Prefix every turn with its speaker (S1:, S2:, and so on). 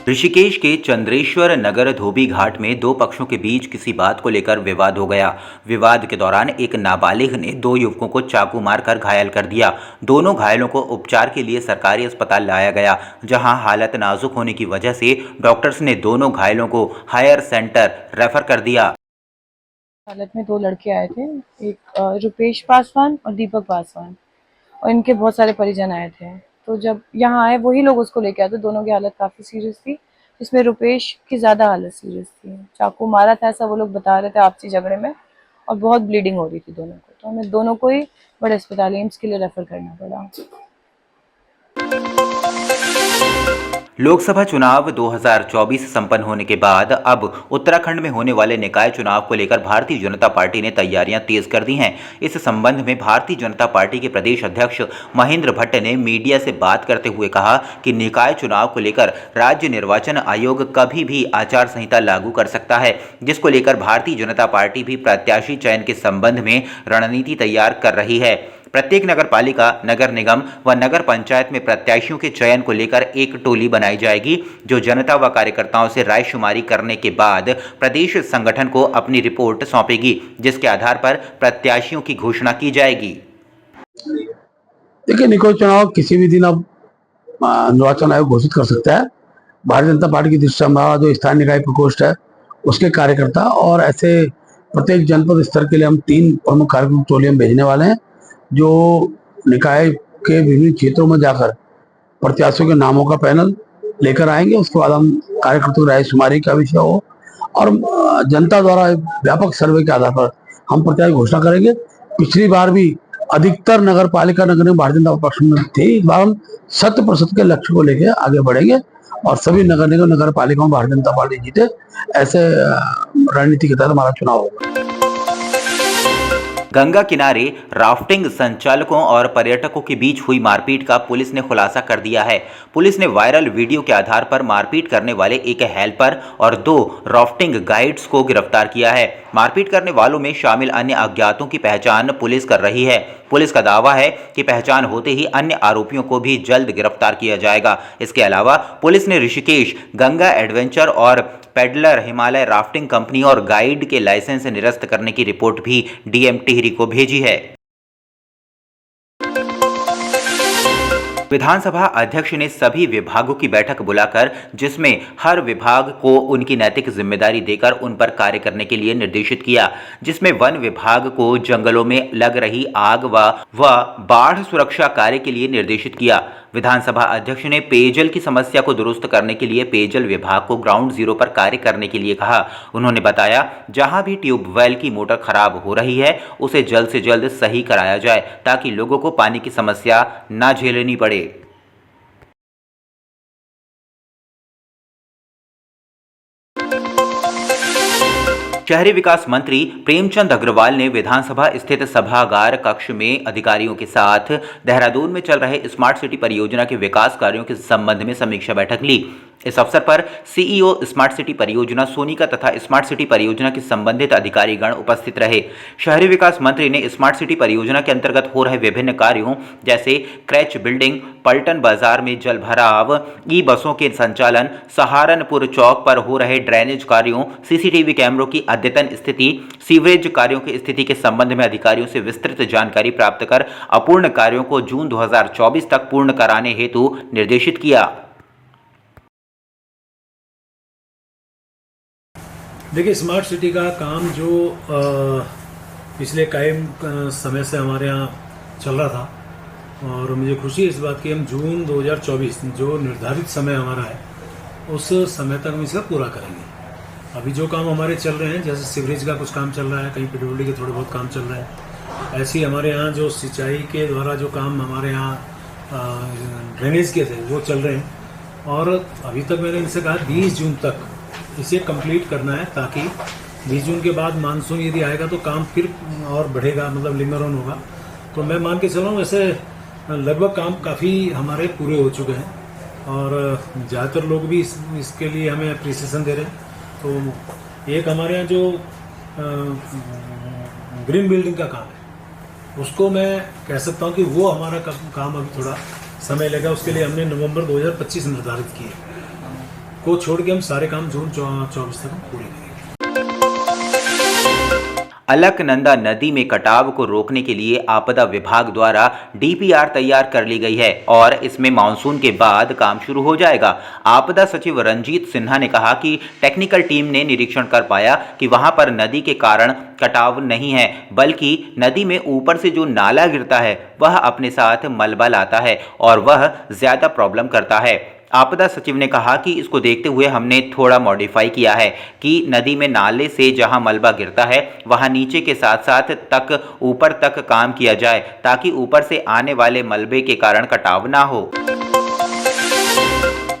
S1: ऋषिकेश के चंद्रेश्वर नगर धोबी घाट में दो पक्षों के बीच किसी बात को लेकर विवाद हो गया। विवाद के दौरान एक नाबालिग ने दो युवकों को चाकू मारकर घायल कर दिया। दोनों घायलों को उपचार के लिए सरकारी अस्पताल लाया गया, जहां हालत नाजुक होने की वजह से डॉक्टर्स ने दोनों घायलों को हायर सेंटर रेफर कर दिया।
S2: हालत में दो लड़के आए थे, एक रुपेश पासवान और दीपक पासवान, और इनके बहुत सारे परिजन आए थे। तो जब यहाँ आए वही लोग उसको लेके आए थे। दोनों की हालत काफ़ी सीरियस थी, जिसमें रुपेश की ज़्यादा हालत सीरियस थी। चाकू मारा था ऐसा वो लोग बता रहे थे आपसी झगड़े में, और बहुत ब्लीडिंग हो रही थी दोनों को। तो हमें दोनों को ही बड़े अस्पताल एम्स के लिए रेफर करना पड़ा।
S1: लोकसभा चुनाव 2024 संपन्न होने के बाद अब उत्तराखंड में होने वाले निकाय चुनाव को लेकर भारतीय जनता पार्टी ने तैयारियां तेज कर दी हैं। इस संबंध में भारतीय जनता पार्टी के प्रदेश अध्यक्ष महेंद्र भट्ट ने मीडिया से बात करते हुए कहा कि निकाय चुनाव को लेकर राज्य निर्वाचन आयोग कभी भी आचार संहिता लागू कर सकता है, जिसको लेकर भारतीय जनता पार्टी भी प्रत्याशी चयन के संबंध में रणनीति तैयार कर रही है। प्रत्येक नगर पालिका, नगर निगम व नगर पंचायत में प्रत्याशियों के चयन को लेकर एक टोली बनाई जाएगी, जो जनता व कार्यकर्ताओं से रायशुमारी करने के बाद प्रदेश संगठन को अपनी रिपोर्ट सौंपेगी, जिसके आधार पर प्रत्याशियों की घोषणा की जाएगी।
S3: देखिए, निकाय चुनाव किसी भी दिन अब निर्वाचन आयोग घोषित कर सकता है। भारतीय जनता पार्टी की दृष्टि से जो स्थानीय निकाय प्रकोष्ठ है उसके कार्यकर्ता और ऐसे प्रत्येक जनपद स्तर के लिए हम 3 प्रमुख कार्यक्रम टोली हम भेजने वाले हैं, जो निकाय के विभिन्न क्षेत्रों में जाकर प्रत्याशियों के नामों का पैनल लेकर आएंगे। उसके बाद हम कार्यकर्ताओं की रायशुमारी का विषय हो और जनता द्वारा व्यापक सर्वे के आधार पर हम प्रत्याशी घोषणा करेंगे। पिछली बार भी अधिकतर नगर पालिका नगर निगम भारतीय जनता पक्ष में थे। इस बार हम 100% के लक्ष्य को लेकर आगे बढ़ेंगे और सभी नगर निगम नगर पालिकाओं में भारतीय जनता पार्टी जीते, ऐसे रणनीति के तहत हमारा चुनाव होगा।
S1: गंगा किनारे राफ्टिंग संचालकों और पर्यटकों के बीच हुई मारपीट का पुलिस ने खुलासा कर दिया है। पुलिस ने वायरल वीडियो के आधार पर मारपीट करने वाले एक हेल्पर और 2 राफ्टिंग गाइड्स को गिरफ्तार किया है। मारपीट करने वालों में शामिल अन्य अज्ञातों की पहचान पुलिस कर रही है। पुलिस का दावा है कि पहचान होते ही अन्य आरोपियों को भी जल्द गिरफ्तार किया जाएगा। इसके अलावा पुलिस ने ऋषिकेश गंगा एडवेंचर और पेडलर हिमालय राफ्टिंग कंपनी और गाइड के लाइसेंस निरस्त करने की रिपोर्ट भी डीएम टिहरी को भेजी है। विधानसभा अध्यक्ष ने सभी विभागों की बैठक बुलाकर जिसमें हर विभाग को उनकी नैतिक जिम्मेदारी देकर उन पर कार्य करने के लिए निर्देशित किया, जिसमें वन विभाग को जंगलों में लग रही आग व बाढ़ सुरक्षा कार्य के लिए निर्देशित किया। विधानसभा अध्यक्ष ने पेयजल की समस्या को दुरुस्त करने के लिए पेयजल विभाग को ग्राउंड जीरो पर कार्य करने के लिए कहा। उन्होंने बताया, जहां भी ट्यूबवेल की मोटर खराब हो रही है उसे जल्द से जल्द सही कराया जाए, ताकि लोगों को पानी की समस्या न झेलनी पड़े। शहरी विकास मंत्री प्रेमचंद अग्रवाल ने विधानसभा स्थित सभागार कक्ष में अधिकारियों के साथ देहरादून में चल रहे स्मार्ट सिटी परियोजना के विकास कार्यों के संबंध में समीक्षा बैठक ली। इस अवसर पर सीईओ स्मार्ट सिटी परियोजना सोनिका तथा स्मार्ट सिटी परियोजना के संबंधित अधिकारीगण उपस्थित रहे। शहरी विकास मंत्री ने स्मार्ट सिटी परियोजना के अंतर्गत हो रहे विभिन्न कार्यों जैसे क्रैच बिल्डिंग, पलटन बाजार में जल भराव, ई बसों के संचालन, सहारनपुर चौक पर हो रहे ड्रेनेज कार्यों, सीसीटीवी कैमरों की अद्यतन स्थिति, सीवरेज कार्यों की स्थिति के संबंध में अधिकारियों से विस्तृत जानकारी प्राप्त कर अपूर्ण कार्यों को जून 2024 तक पूर्ण कराने हेतु निर्देशित किया।
S4: देखिए, स्मार्ट सिटी का काम जो पिछले कायम समय से हमारे यहाँ चल रहा था, और मुझे खुशी है इस बात की हम जून 2024 जो निर्धारित समय हमारा है उस समय तक हम इसका पूरा करेंगे। अभी जो काम हमारे चल रहे हैं, जैसे सीवरेज का कुछ काम चल रहा है, कहीं पीडब्ल्यूडी के थोड़े बहुत काम चल रहे हैं, ऐसे ही हमारे यहाँ जो सिंचाई के द्वारा जो काम हमारे यहाँ ड्रेनेज के थे वो चल रहे हैं। और अभी तक मैंने इनसे कहा 20 जून तक इसे कंप्लीट करना है, ताकि 20 जून के बाद मानसून यदि आएगा तो काम फिर और बढ़ेगा, मतलब लिंगर ऑन होगा। तो मैं मान के चल रहा हूँ वैसे लगभग काम काफ़ी हमारे पूरे हो चुके हैं और ज़्यादातर लोग भी इसके लिए हमें अप्रिसिएशन दे रहे हैं। तो एक हमारे यहाँ जो ग्रीन बिल्डिंग का काम है उसको मैं कह सकता हूँ कि वो हमारा काम अभी थोड़ा समय लेगा। उसके लिए हमने नवंबर 2025 निर्धारित किए। को छोड़ के हम सारे काम जून 24 तक हम पूरे करेंगे।
S1: अलकनंदा नदी में कटाव को रोकने के लिए आपदा विभाग द्वारा डीपीआर तैयार कर ली गई है और इसमें मानसून के बाद काम शुरू हो जाएगा। आपदा सचिव रंजीत सिन्हा ने कहा कि टेक्निकल टीम ने निरीक्षण कर पाया कि वहां पर नदी के कारण कटाव नहीं है, बल्कि नदी में ऊपर से जो नाला गिरता है वह अपने साथ मलबा लाता है और वह ज्यादा प्रॉब्लम करता है। आपदा सचिव ने कहा कि इसको देखते हुए हमने थोड़ा मॉडिफाई किया है कि नदी में नाले से जहां मलबा गिरता है वहां नीचे के साथ साथ तक ऊपर तक काम किया जाए ताकि ऊपर से आने वाले मलबे के कारण कटाव ना हो।